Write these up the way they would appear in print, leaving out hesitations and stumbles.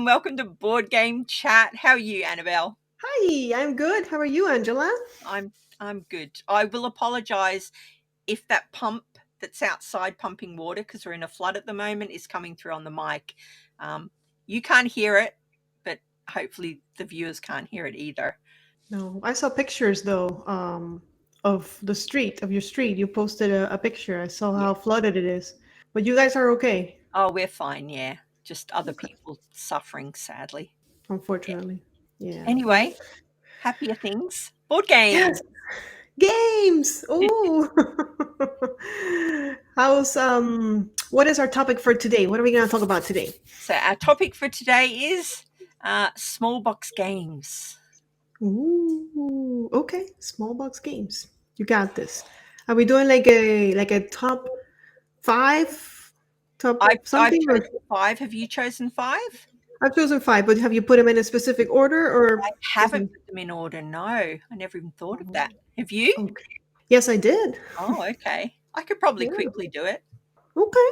and welcome to Board Game Chat. How are you, Annabelle? Hi, I'm good. How are you, Angela? I'm good. I will apologise if that pump that's outside pumping water, because we're in a flood at the moment, is coming through on the mic. You can't hear it, but hopefully the viewers can't hear it either. No, I saw pictures though, of the street, of your street. You posted a picture. I saw Yeah. how flooded it is. But you guys are okay, Oh, we're fine, yeah. Just other okay, people suffering, sadly. Yeah. unfortunately. Yeah. Anyway, happier things. Board games. Yes, games. Oh. What is our topic for today? What are we going to talk about today? So our topic for today is small box games. Ooh, okay. Small box games. You got this. Are we doing like a top five, top I've something, or chosen 5. Have you chosen 5? I've chosen five, but have you put them in a specific order or I just haven't put them in order, no. I never even thought of oh, that. Have you? okay. Yes, I did. Oh, okay. I could probably Yeah. quickly do it. Okay.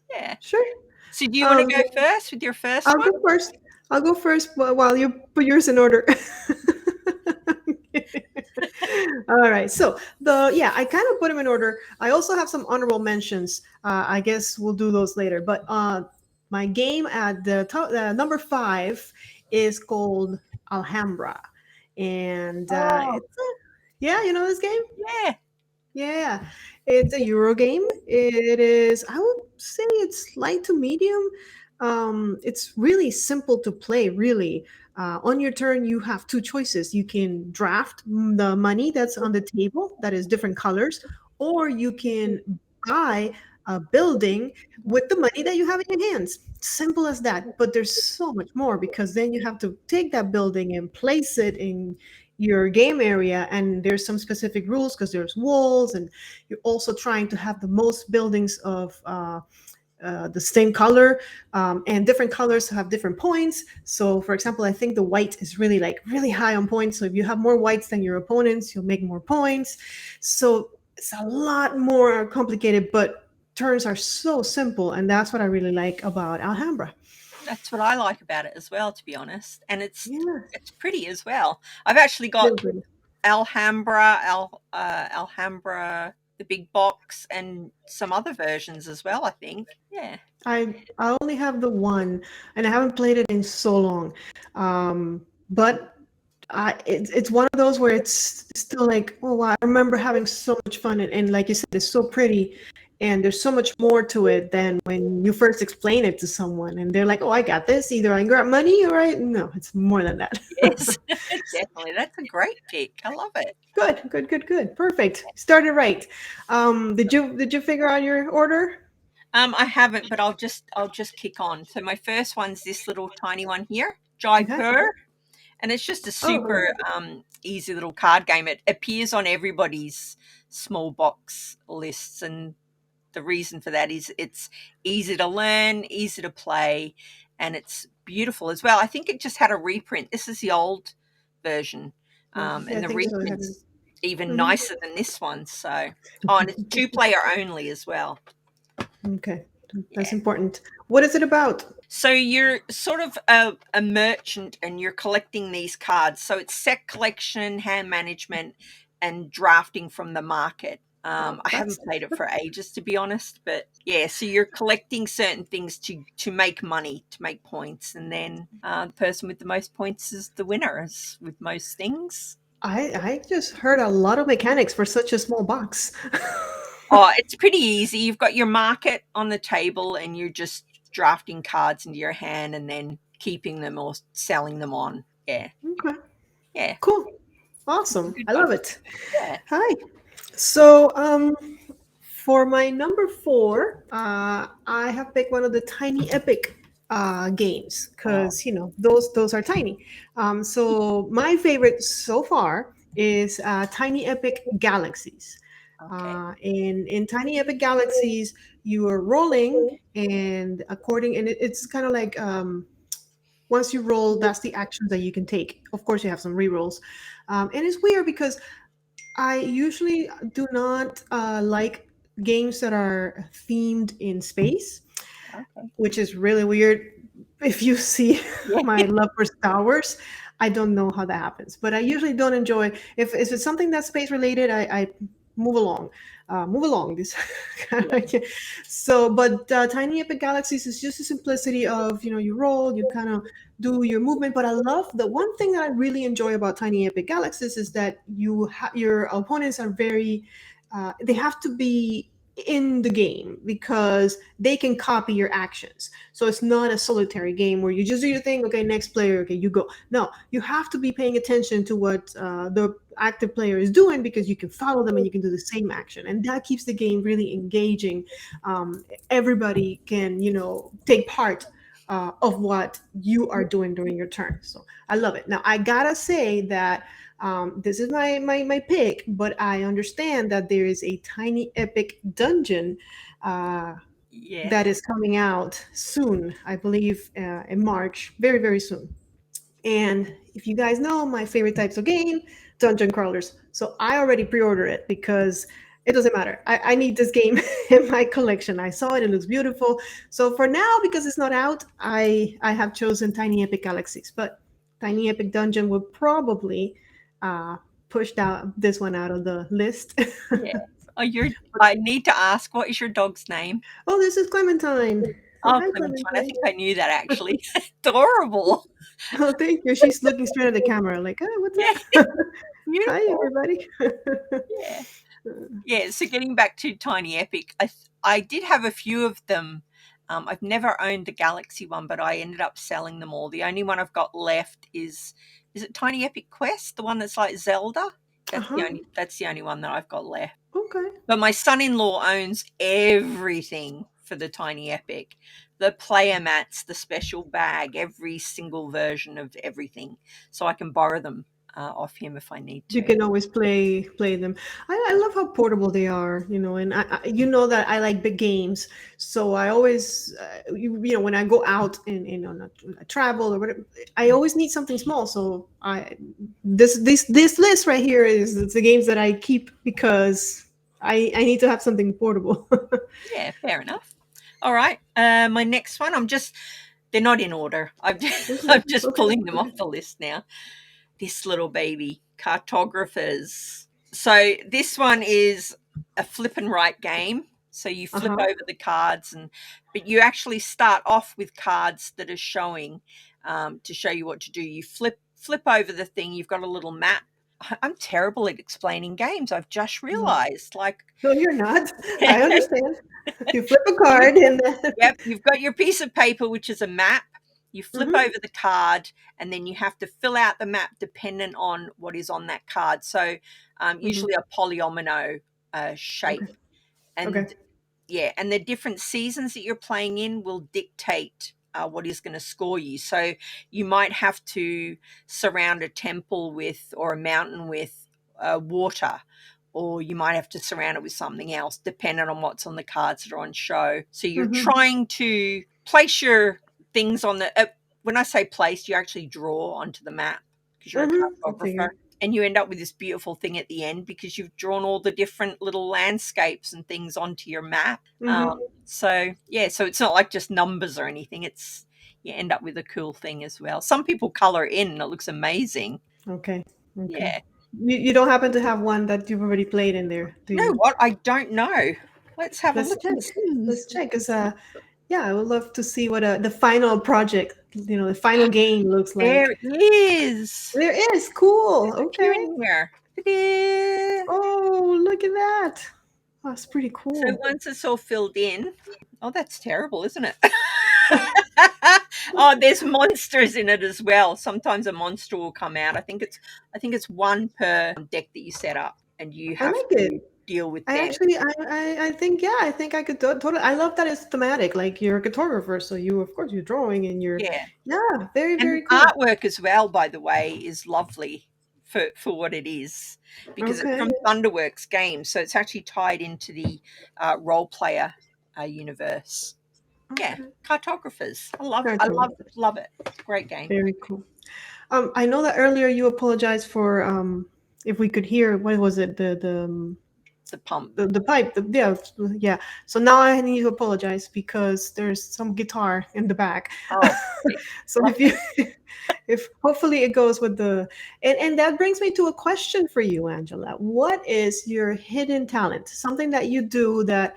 Yeah. Sure. So do you wanna Um, go first with your first I'll one? go first. I'll go first while you put yours in order. All right. So I kind of put them in order. I also have some honorable mentions. I guess we'll do those later. But my game at the top, number 5 is called Alhambra, and Oh, it's yeah, you know this game. yeah. Yeah, it's a Euro game. It is, I would say it's light to medium. It's really simple to play, really. On your turn, you have two choices. You can draft the money that's on the table, that is different colors, or you can buy a building with the money that you have in your hands. Simple as that. But there's so much more because then you have to take that building and place it in your game area, and there's some specific rules because there's walls, and you're also trying to have the most buildings of the same color, and different colors have different points. So for example, I think the white is really high on points, so if you have more whites than your opponents, you'll make more points. So it's a lot more complicated, but turns are so simple, and that's what I really like about Alhambra. That's what I like about it as well, to be honest, and Yeah, it's pretty as well. I've actually got really pretty. Alhambra, the big box, and some other versions as well, I think. Yeah. I only have the one, and I haven't played it in so long. But it's one of those where it's still like, oh wow, I remember having so much fun, and like you said, it's so pretty, and there's so much more to it than when you first explain it to someone, and they're like, oh, I got this. Either I got money, or I no, it's more than that. Yes, definitely. That's a great pick. I love it. Good, good, good, good, perfect. Started right. Did you figure out your order? I haven't, but I'll just kick on. So my first one's this little tiny one here, Okay. Jaipur, and it's just a Oh, super easy little card game. It appears on everybody's small box lists, and the reason for that is it's easy to learn, easy to play, and it's beautiful as well. I think it just had a reprint. This is the old version, yeah, I and the think so. It had reprint's even mhm. nicer than this one. So, oh, and it's 2-player only as well. Okay, that's Yeah. important. What is it about? So you're sort of a merchant and you're collecting these cards. So it's set collection, hand management, and drafting from the market. Oh, I that's haven't played it for ages, to be honest, but yeah. So you're collecting certain things to make money, to make points, and then the person with the most points is the winner, as with most things. I just heard a lot of mechanics for such a small box. Oh, it's pretty easy. You've got your market on the table, and you're just drafting cards into your hand, and then keeping them or selling them on. Yeah. Okay, Yeah, cool, it's a awesome. good I one. love it. Yeah. Hi. So, for my number 4, I have picked one of the Tiny Epic games Oh, because those are tiny. So my favorite so far is Tiny Epic Galaxies. okay. In Tiny Epic Galaxies, you are rolling, and it's kind of like, once you roll, that's the actions that you can take. Of course, you have some rerolls, and it's weird because I usually do not like games that are themed in space, Okay. which is really weird. if you see Yeah, my love for Star Wars, I don't know how that happens. But I usually don't enjoy if it's something that's space related. I move along, move along. This, yeah, so, but Tiny Epic Galaxies is just the simplicity of you roll, you kind of do your movement. But I love the one thing that I really enjoy about Tiny Epic Galaxies is that your opponents are very, they have to be in the game because they can copy your actions. So it's not a solitary game where you just do your thing. Okay, next player. Okay, you go. No, you have to be paying attention to what the active player is doing because you can follow them and you can do the same action, and that keeps the game really engaging. Everybody can take part of what you are doing during your turn. So I love it. Now I gotta say that this is my pick, but I understand that there is a tiny epic dungeon yeah, that is coming out soon. I believe in March, very very soon. And if you guys know my favorite types of game, dungeon crawlers. So I already pre-ordered it because it doesn't matter. I need this game in my collection. I saw it; it looks beautiful. So for now, because it's not out, I have chosen Tiny Epic Galaxies. But Tiny Epic Dungeon will probably uh, push down this one out of the list. yeah. Oh, I need to ask, what is your dog's name? Oh, this is Clementine. Say Oh, hi, Clementine. I Clementine. think I knew that actually. Adorable. Oh, thank you. She's looking straight at the camera, like, oh, what's Yeah, up? Hi, beautiful. everybody. Yeah. Yeah, so getting back to Tiny Epic, I did have a few of them. I've never owned the Galaxy one, but I ended up selling them all. The only one I've got left is it Tiny Epic Quest, the one that's like Zelda? Uh-huh. That's the only one that I've got left. Okay. But my son-in-law owns everything for the Tiny Epic. The player mats, the special bag, every single version of everything. So I can borrow them off him if I need You to. can always play them. I love how portable they are, and you know that I like big games, so I always when I go out and on a travel or whatever, I always need something small. So I this list right here is it's the games that I keep because I need to have something portable. Yeah, fair enough. All right. My next one, they're not in order. Okay, I'm just okay, pulling them okay. off the list now. This little baby, cartographers. So this one is a flip and write game. So you Uh flip huh. over the cards, but you actually start off with cards that are showing to show you what to do. You flip over the thing. You've got a little map. I'm terrible at explaining games. I've just realized, like, No, you're not. I understand. You flip a card and then. Yep, you've got your piece of paper, which is a map. You flip Mhm. over the card, and then you have to fill out the map dependent on what is on that card. So, Mhm. usually a polyomino Okay. shape, Okay. and yeah, and the different seasons that you're playing in will dictate what is going to score you. So, you might have to surround a temple with or a mountain with water, or you might have to surround it with something else, depending on what's on the cards that are on show. So you're Mhm. trying to place your things on the. When I say place, you actually draw onto the map because you're a Mhm. I cartographer, figured. and you end up with this beautiful thing at the end because you've drawn all the different little landscapes and things onto your map. Mhm. So yeah, so it's not like just numbers or anything. It's you end up with a cool thing as well. Some people color it in and it looks amazing. Okay. Okay. Yeah. You don't happen to have one that you've already played in there, do You know you? what? I don't know. Let's have a Let's look check. and see. Let's check. Cause yeah, I would love to see what the final project, the final game looks There like. it is. There is cool. There's a few Okay. in here. Ta-da! Oh, look at that. That's pretty So cool. once it's all filled in, oh, that's terrible, isn't it? Oh, there's monsters in it as well. Sometimes a monster will come out. I think it's one per deck that you set up, and you I have like it. to deal with I them. actually, I think, yeah, I think I could totally. I love that it's thematic. Like you're a cartographer, so of course, you're drawing, and Yeah, yeah, very, and the very cool. artwork as well, by the way, is lovely for what it is because it's Okay, from Thunderworks Games, so it's actually tied into the role player universe. Yeah, okay, cartographers. cartographers, Love it. It's a great game. very cool. I know that earlier you apologized for if we could hear what was it the pump. The pipe. Yeah, yeah. So now I need to apologize because there's some guitar in the back. Oh, So if you, if hopefully it goes with the, and that brings me to a question for you, Angela. What is your hidden talent? Something that you do that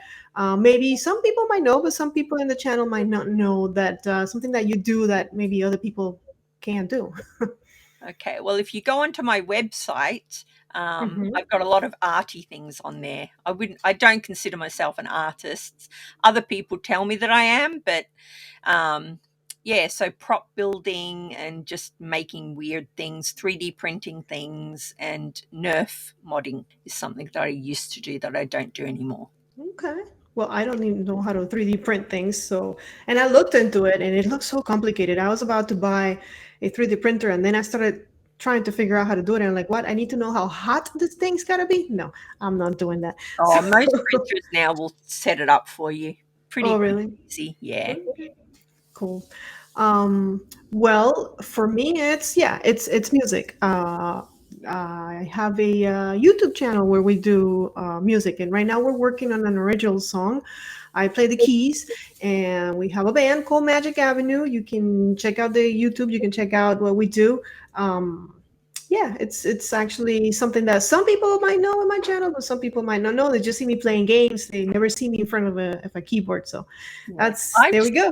maybe some people might know, but some people in the channel might not know that something that you do that maybe other people can't do. okay. Well, if you go onto my website, Hmm. I've got a lot of arty things on there. I don't consider myself an artist. Other people tell me that I am, but um, yeah. So prop building and just making weird things, 3D printing things, and Nerf modding is something that I used to do that I don't do anymore. Okay. Well, I don't even know how to 3D print things, so and I looked into it and it looks so complicated. I was about to buy a 3D printer and then I started trying to figure out how to do it and I'm like, what? I need to know how hot this thing's gotta be? No, I'm not doing that. Oh, So, most printers now will set it up for you. oh Pretty really? easy. Yeah. Okay. Cool. Well, for me, it's yeah, it's music. I have a YouTube channel where we do music, and right now we're working on an original song. I play the keys, and we have a band called Magic Avenue. You can check out the YouTube. You can check out what we do. Yeah, it's actually something that some people might know in my channel, but some people might not know. They just see me playing games. They never see me in front of a keyboard. So Yeah. that's there we go.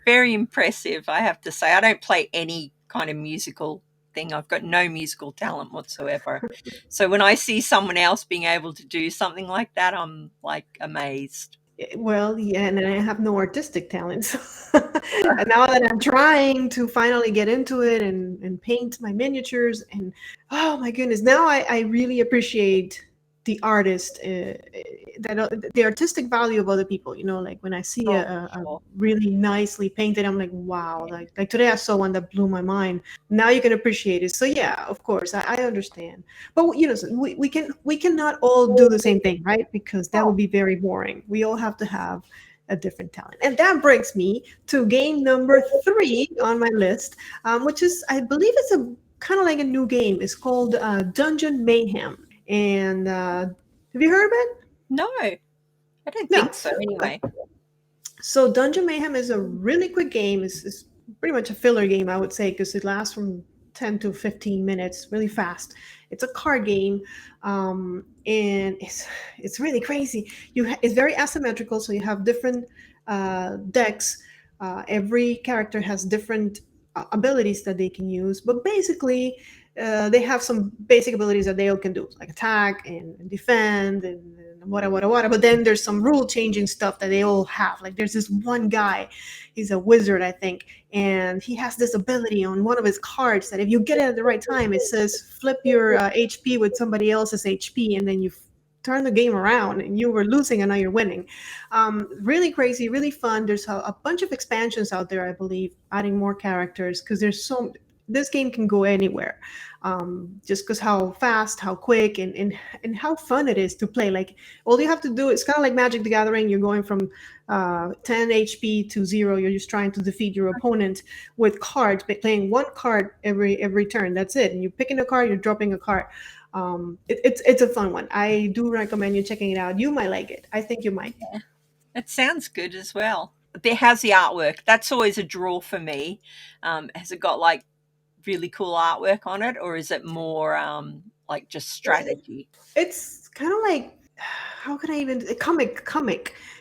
Very impressive, I have to say. I don't play any kind of musical thing. I've got no musical talent whatsoever. So when I see someone else being able to do something like that, I'm like amazed. Well, yeah, and I have no artistic talent. And now that I'm trying to finally get into it and paint my miniatures, and oh my goodness, now I really appreciate the artist, that the artistic value of other people. You know, like when I see Oh, a sure. really nicely painted, I'm like, wow. Like today I saw one that blew my mind. Now you can appreciate it. So yeah, of course, I understand. But you know, so we cannot all do the same thing, right? Because that Oh, would be very boring. We all have to have a different talent, and that brings me to game number three on my list, which is I believe it's a kind of like a new game. It's called Dungeon Mayhem, and have you heard of it? no, I don't No. think so Okay. anyway. So Dungeon Mayhem is a really quick game. It's pretty much a filler game, I would say, because it lasts from 10 to 15 minutes, really fast. It's a card game, and it's really crazy. It's very asymmetrical, so you have different decks. Every character has different abilities that they can use, but basically, they have some basic abilities that they all can do, like attack and defend and whatever. But then there's some rule changing stuff that they all have. Like there's this one guy, he's a wizard, I think, and he has this ability on one of his cards that if you get it at the right time, it says flip your HP with somebody else's HP, and then you turn the game around and you were losing and now you're winning. Really crazy, really fun. There's a bunch of expansions out there, I believe, adding more characters because there's so this game can go anywhere, just because how fast, how quick, and how fun it is to play. Like all you have to do, it's kind of like Magic the Gathering. You're going from 10 HP to zero. You're just trying to defeat your opponent with cards, playing one card every turn. That's it. And you're picking a card, you're dropping a card. It's a fun one. I do recommend you checking it out. You might like it. I think you might. It sounds good as well. How's the artwork? That's always a draw for me. Has it got like really cool artwork on it, or is it more like just strategy? It's kind of like how can I even a comic.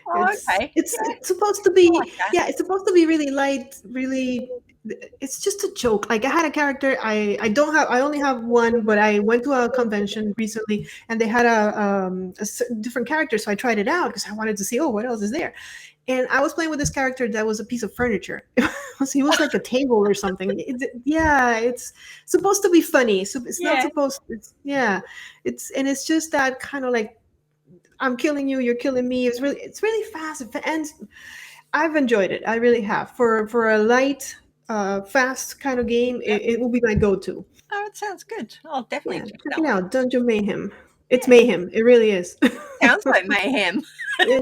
Oh, It's okay. it's Yeah, it's supposed to I like be that. yeah, it's supposed to be really light, really it's just a joke. Like I had a character I only have one, but I went to a convention recently and they had different character, so I tried it out because I wanted to see, oh, what else is there. And I was playing with this character that was a piece of furniture. He was like a table or something. Yeah, it's supposed to be funny. So it's not Yeah. supposed. It's yeah, it's just that kind of like I'm killing you, you're killing me. It's really fast and I've enjoyed it. I really have for a light, fast kind of game. Yep. It will be my go-to. Oh, it sounds good. I'll definitely Yeah, check check that it one. out. Dungeon Mayhem. It's Yeah, mayhem. It really is. sounds like mayhem. Yeah.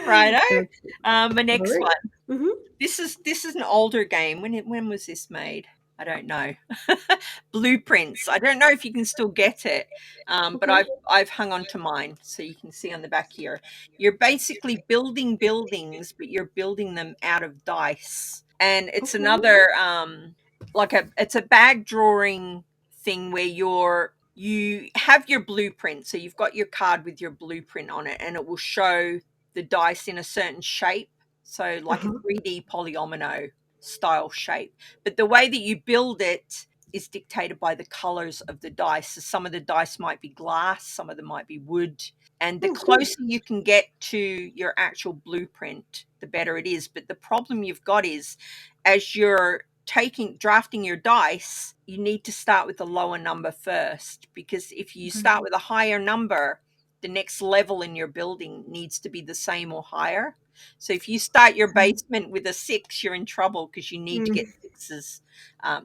Righto. That's My all next right. one. Mhm. This is an older game. When was this made? I don't know. Blueprints. I don't know if you can still get it, but Okay. I've hung on to mine, so you can see on the back here. You're basically building buildings, but you're building them out of dice, and it's Okay. another it's a bag drawing thing where you have your blueprint, so you've got your card with your blueprint on it, and it will show the dice in a certain shape, so like a Uh-huh. 3D polyomino style shape. But the way that you build it is dictated by the colors of the dice. So some of the dice might be glass, some of them might be wood. And the Oh, cool. closer you can get to your actual blueprint, the better it is. But the problem you've got is as you're drafting your dice, you need to start with a lower number first, because if you Okay. start with a higher number, the next level in your building needs to be the same or higher. So if you start your basement with a 6, you're in trouble because you need to get Mm, sixes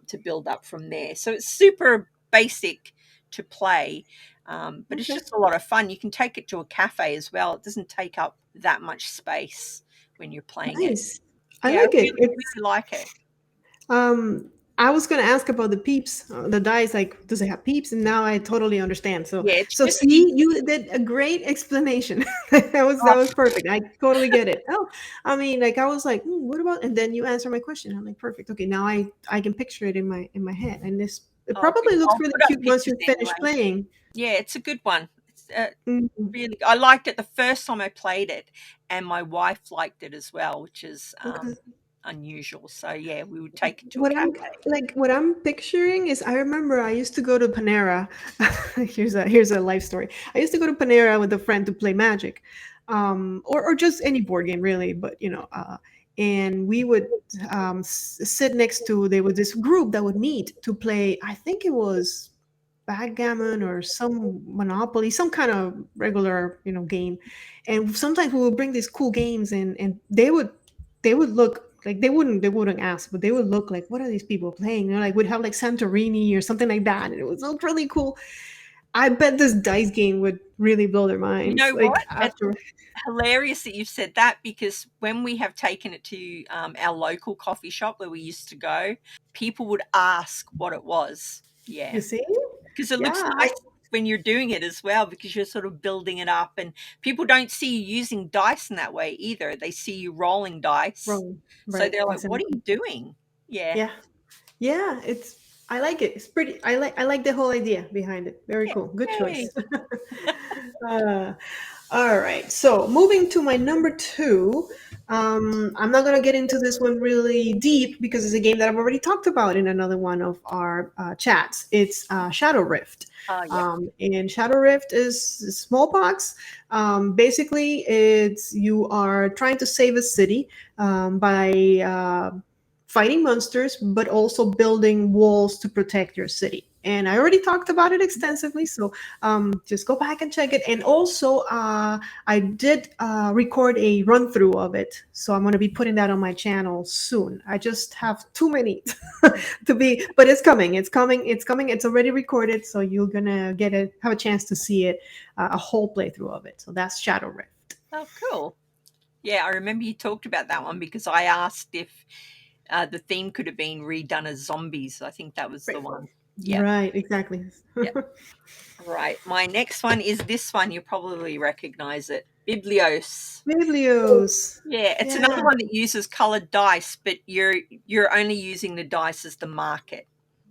to build up from there. So it's super basic to play, but it's okay. just a lot of fun. You can take it to a cafe as well. It doesn't take up that much space when you're playing it. Nice. I Yeah, I like it. really, It's really like it. I was gonna ask about the peeps, the dice. Like, does it have peeps? And now I totally understand. So, Yeah, it's so just easy. see, you did a great explanation. That was perfect. I totally get it. Oh, I mean, like I was like, what about? And then you answer my question. I'm like, perfect. Okay, now I can picture it in my head, and this it Oh, good. probably looks I'll really put up cute once pictures you finish anyway. playing. Yeah, it's a good one. It's Mhm. really, I liked it the first time I played it, and my wife liked it as well, which is Okay. unusual. So yeah, we would take it to a What I'm cafe. what I'm picturing is I remember I used to go to Panera. Here's a life story. I used to go to Panera with a friend to play Magic, or just any board game really. But and we would sit next to there was this group that would meet to play. I think it was backgammon or some Monopoly, some kind of regular game. And sometimes we would bring these cool games, and they would look like they wouldn't ask, but they would look like, what are these people playing? Like we'd have like Santorini or something like that, and it would look really cool. I bet this dice game would really blow their You minds. know what? Like It's after, hilarious that you've said that, because when we have taken it to our local coffee shop where we used to go, people would ask what it was. you Yeah, see, because it looks yeah, nice when you're doing it as well, because you're sort of building it up, and people don't see you using dice in that way either. They see you rolling dice, wrong, so right, they're like, "What are exactly, you doing?" Yeah. yeah, yeah. I like it. It's pretty. I like the whole idea behind it. Very cool. Good Yay. choice. uh, All right. So moving to my number two, I'm not going to get into this one really deep because it's a game that I've already talked about in another one of our chats. It's Shadow Rift. Yep. And Shadow Rift is smallpox. Basically, it's you are trying to save a city by fighting monsters, but also building walls to protect your city. And I already talked about it extensively, so just go back and check it. And also, I did record a run through of it, so I'm going to be putting that on my channel soon. I just have too many to be, but it's coming. It's coming. It's coming. It's already recorded, so you're gonna have a chance to see it, a whole playthrough of it. So that's Shadow Rift. Oh, cool. Yeah, I remember you talked about that one because I asked if the theme could have been redone as zombies. I think that was the Right. one. Yep. Right. Exactly. Yep. Right. My next one is this one. You probably recognize it. Biblios. Biblios. Yeah, it's another Yeah. one that uses colored dice, but you're only using the dice as the market.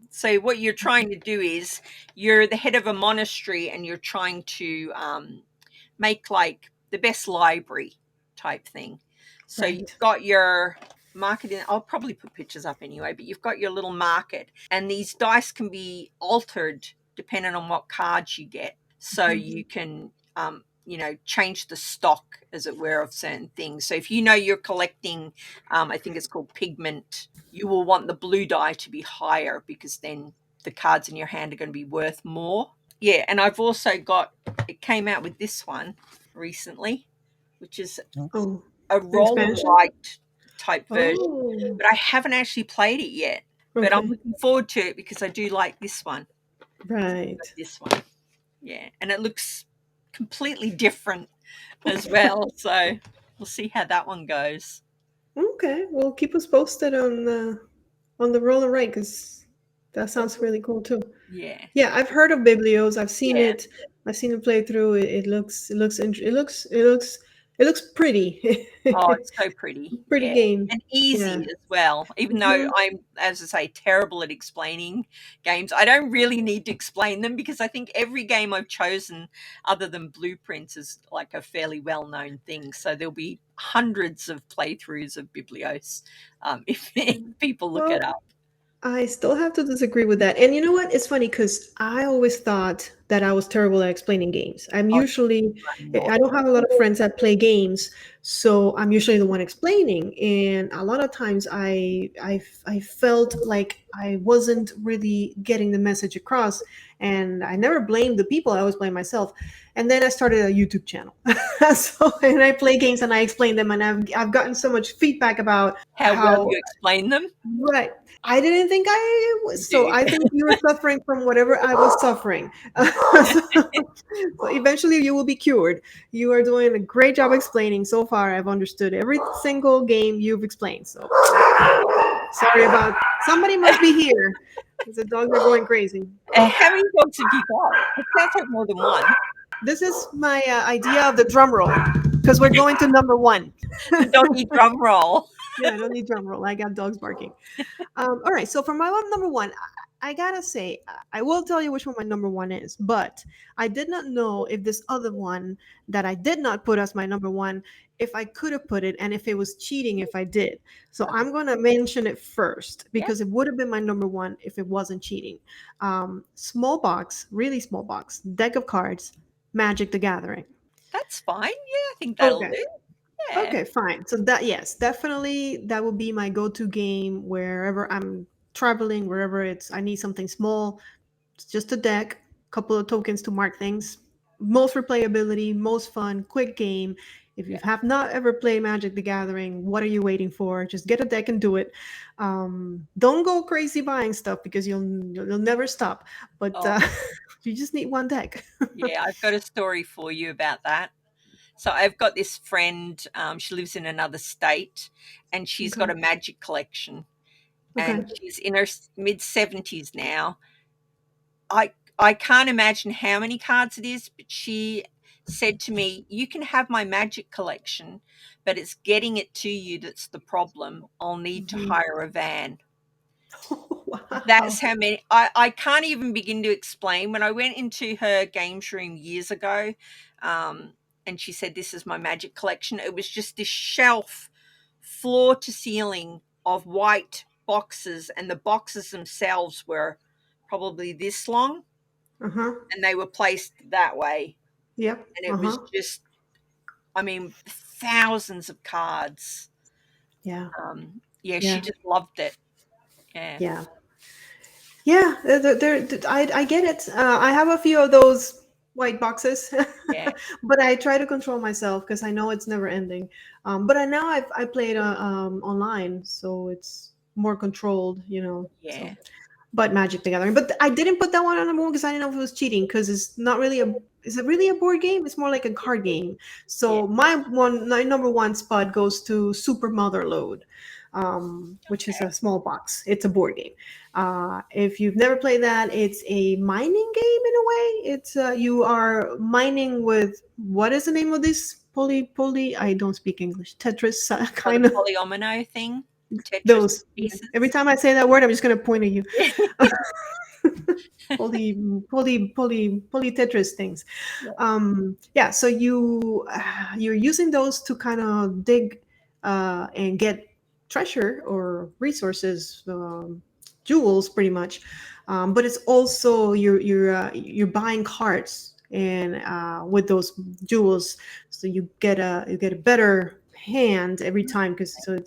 So what you're trying to do is you're the head of a monastery and you're trying to make like the best library type thing. So you've Right. got your market in, I'll probably put pictures up anyway, but you've got your little market, and these dice can be altered depending on what cards you get. So Mhm. you can change the stock, as it were, of certain things. So if you know you're collecting, I think it's called pigment, you will want the blue die to be higher because then the cards in your hand are going to be worth more. Yeah, and I've also got, it came out with this one recently, which is Oh, a the roll and expansion. write type version, Oh, but I haven't actually played it yet. But I'm okay. looking forward to it because I do like this one. Right. This one, yeah, and it looks completely different as well. So we'll see how that one goes. Okay. Well, keep us posted on the roll and write because That sounds really cool too. Yeah, Yeah, I've heard of Biblios. I've seen yeah. it. I've seen it play through. It looks pretty. Oh, it's so pretty. Pretty Yeah, game. and Yeah. easy as well. Even though Hmm. I'm, as I say, terrible at explaining games, I don't really need to explain them because I think every game I've chosen, other than Blueprints, is like a fairly well-known thing. So there'll be hundreds of playthroughs of Biblios if people look it Well, up. I still have to disagree with that. And you know what? It's funny because I always thought that I was terrible at explaining games. Oh, I'm not. I don't have a lot of friends that play games, so I'm usually the one explaining. And a lot of times I felt like I wasn't really getting the message across. And I never blamed the people, I always blame myself. And then I started a YouTube channel. And I play games and I explain them, and I've gotten so much feedback about How well how. you explain them? Right. I didn't think I You was. So do. I think you were suffering from whatever I was suffering. So eventually you will be cured. You are doing a great job explaining. So far, I've understood every single game you've explained. So sorry about. Somebody must be here because the dogs are going crazy. How many dogs have you got? It sounds like more than one. This is my idea of the drum roll because we're going to number one. The doggy drum roll. Yeah, I don't need drum roll. I got dogs barking. All right. So for my number one, I gotta say, I will tell you which one my number one is, but I did not know if this other one that I did not put as my number one, if I could have put it, and if it was cheating if I did. So I'm gonna mention it first Yeah, because it would have been my number one if it wasn't cheating. Small box, really small box, deck of cards, Magic the Gathering. that's fine. Yeah, I think that'll Okay. do. Yeah, Okay, fine. So that, yes, definitely that would be my go-to game wherever I'm traveling, wherever it's I need something small. It's just a deck, couple of tokens to mark things. Most replayability, most fun, quick game. If you yeah. have not ever played Magic the Gathering, what are you waiting for? Just get a deck and do it. Don't go crazy buying stuff because you'll never stop. But Oh, you just need one deck. yeah, I've got a story for you about that. So I've got this friend, she lives in another state, and she's got Okay. a magic collection, and Okay. she's in her mid 70s now. I can't imagine how many cards it is, but she said to me, "You can have my magic collection, but it's getting it to you that's the problem. I'll need to Mhm. hire a van." That's Wow. how many I can't even begin to explain. When I went into her games room years ago, um, and she said, "This is my magic collection," it was just this shelf, floor to ceiling, of white boxes, and the boxes themselves were probably this long, Uh-huh. and they were placed that way. Yep. And it was Uh-huh. just, I mean, thousands of cards. Yeah. Yeah, she Yeah. just loved it. Yeah, Yeah. Yeah. I get it. I have a few of those white boxes, yeah, but I try to control myself because I know it's never ending. But I now I played online, so it's more controlled. yeah, So, but Magic the Gathering. But I didn't put that one on number one because I didn't know if it was cheating because it's not really a. Is it really a board game? It's more like a card game. yeah. So my number one spot goes to Super Motherload, which is a small box. It's a board game. If you've never played that, it's a mining game in a way. It's you are mining with what is the name of this poly? I don't speak English. Tetris Oh, the kind of polyomino thing, Tetris those. Yeah. Every pieces. time I say that word, I'm just gonna point at you. Yeah, Poly Tetris things. yeah, Yeah, so you're using those to kind of dig and get treasure or resources, jewels, pretty much. But it's also you're buying cards and with those jewels, so you get a better hand every time because so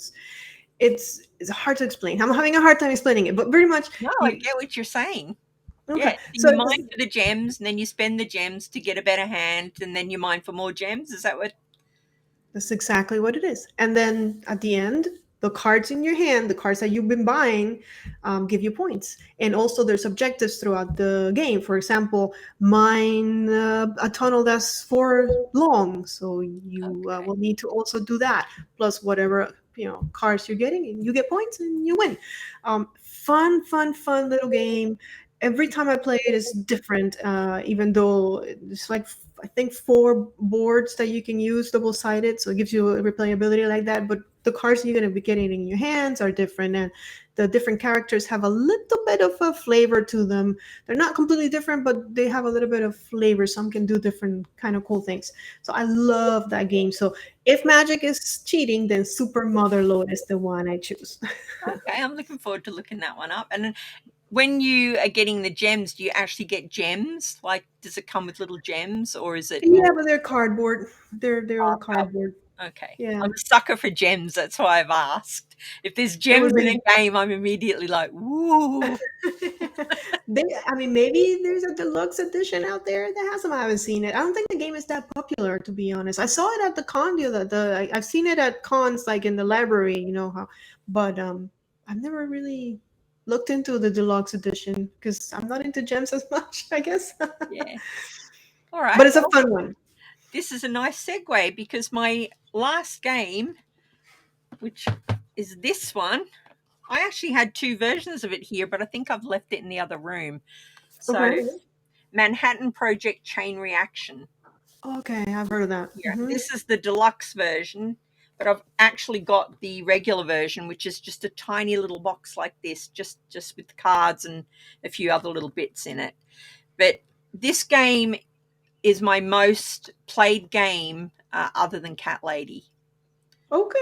it's hard to explain. I'm having a hard time explaining it, but pretty much no, I you. get what you're saying. Yeah, Okay, so so you mine for the gems, and then you spend the gems to get a better hand, and then you mine for more gems. Is that what? that's exactly what it is. And then at the end, the cards in your hand, the cards that you've been buying, give you points. And also, there's objectives throughout the game. For example, mine a tunnel that's 4 long, so you Okay. will need to also do that, plus whatever cards you're getting, and you get points and you win. Fun little game. Every time I play it is different, even though it's like I think four boards that you can use double-sided, so it gives you a replayability like that. But the cards you're going to be getting in your hands are different, and the different characters have a little bit of a flavor to them. They're not completely different, but they have a little bit of flavor. Some can do different kind of cool things. So I love that game. So if Magic is cheating, then Super Motherlode is the one I choose. Okay, I'm looking forward to looking that one up. And then when you are getting the gems, do you actually get gems? Like, does it come with little gems, or is it more? Yeah, but they're cardboard. They're all cardboard. Okay, Yeah, I'm a sucker for gems. That's why I've asked. If there's it gems would in be. a game, I'm immediately like, "Woo!" I mean, maybe there's a deluxe edition out there that has them. I haven't seen it. I don't think the game is that popular, to be honest. I saw it at the con the other. I've seen it at cons, like in the library. You know how, but I've never really looked into the deluxe edition because I'm not into gems as much, I guess. Yeah. All But right. it's a Well, fun one. this is a nice segue because my last game, which is this one, I actually had two versions of it here, but I think I've left it in the other room. So, Okay. Manhattan Project Chain Reaction. Okay, I've heard of that. Yeah, this is the deluxe version, but I've actually got the regular version, which is just a tiny little box like this, just with cards and a few other little bits in it. But this game is my most played game other than Cat Lady. Okay,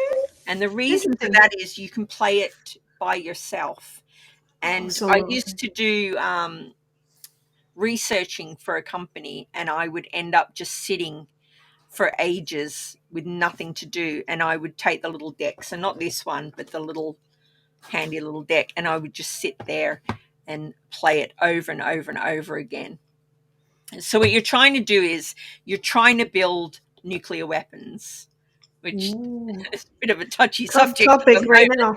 And the reason for interesting. that is you can play it by yourself. Oh, And I solo. Okay. used to do researching for a company, and I would end up just sitting for ages with nothing to do. And I would take the little deck, so not this one, but the little handy little deck, and I would just sit there and play it over and over and over again. So what you're trying to do is you're trying to build nuclear weapons, which Ooh. is a bit of a touchy Tough subject at topic the right moment, now.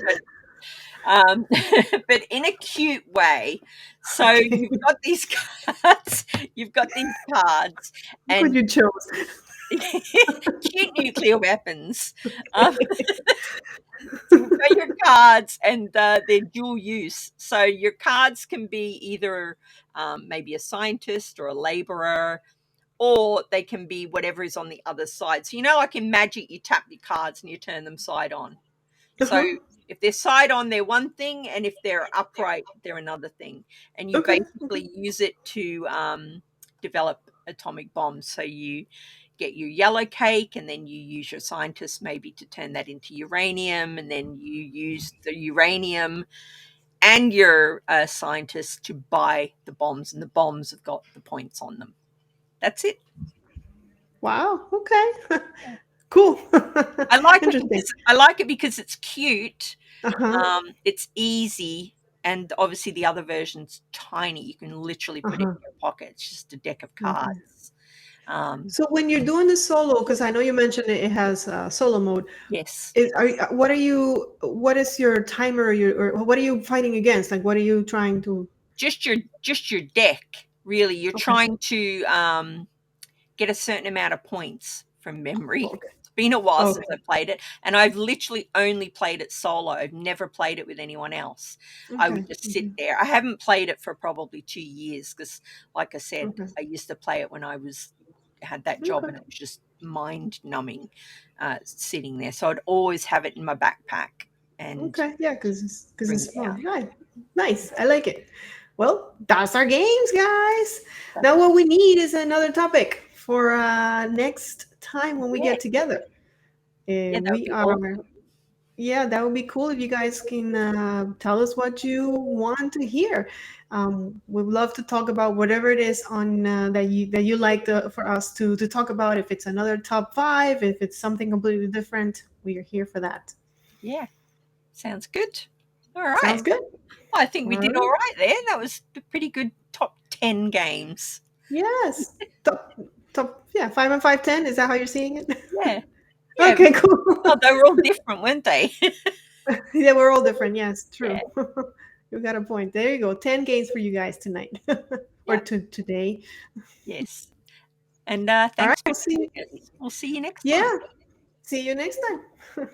but in a cute way. So Okay. you've got these cards, you've got these cards, Look what and you chose. cute nuclear weapons. Um, so you've got your cards, and they're dual use. So your cards can be either maybe a scientist or a laborer, or they can be whatever is on the other side. So, like in Magic, you tap your cards and you turn them side on. So Uh-huh. if they're side on, they're one thing, and if they're upright, they're another thing. And you Okay. basically use it to develop atomic bombs. So you get your yellow cake, and then you use your scientist maybe to turn that into uranium, and then you use the uranium and your scientist to buy the bombs, and the bombs have got the points on them. That's it. Wow. Okay. Cool. Interesting. I like it because it's cute. Uh-huh. It's easy, and obviously the other version's tiny. You can literally put it Uh-huh. in your pocket. It's just a deck of Okay. cards. Um, So when you're doing the solo, because I know you mentioned it has solo mode, yes, what is your timer, or what are you fighting against? Like, what are you trying to? just your deck. Really, you're Okay. trying to get a certain amount of points from memory. Okay. It's been a while since Okay. I played it, and I've literally only played it solo. I've never played it with anyone else. I would Okay. just sit Okay. there. I haven't played it for probably 2 years because, like I said, Okay. I used to play it when I had that job, Okay. and it was just mind numbing sitting there. So I'd always have it in my backpack and Okay, yeah, because bring it's it fun. out. Right. Nice. I like it. Well, that's our games, guys. Now what we need is another topic for next time when we Yeah, get together. yeah, that would We be are awesome. Yeah, that would be cool if you guys can tell us what you want to hear. We'd love to talk about whatever it is on that you like for us to talk about. If it's another top five, if it's something completely different, we are here for that. Yeah, sounds good. All right. Sounds good. I think All we did all right. right there. That was a pretty good top 10 games. Yes. Top. Yeah, 5 and 5, 10. Is that how you're seeing it? Yeah. Yeah. Okay, cool. Well, they were all different, weren't they? Yeah, we're all different. Yes, Yeah. true. You got a point. There you go. 10 games for you guys tonight or Yeah. today. Yes. And All right. thanks for We'll see. joining us. We'll see you next time. Yeah. See you next time.